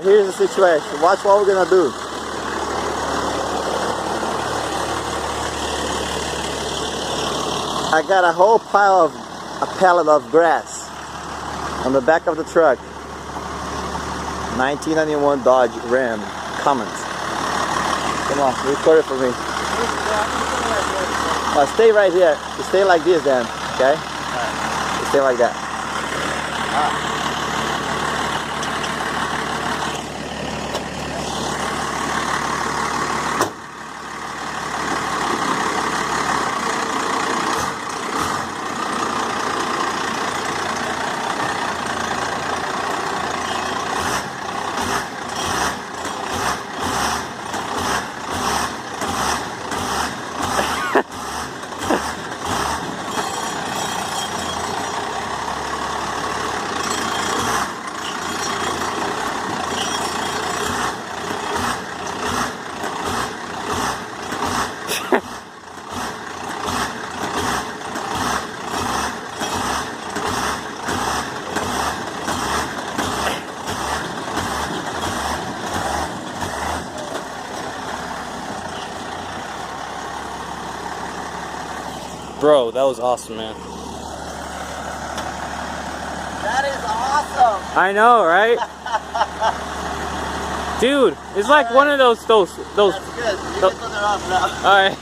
Here's the situation. Watch what we're gonna do. I got a whole a pallet of grass on the back of the truck. 1991 Dodge Ram Cummins. Come on, record it for me. Stay right here. Stay like this then, okay? Right. Stay like that. Bro, that was awesome, man. That is awesome. I know, right? Dude, it's like one of those. That's good. You can turn it off now. All right.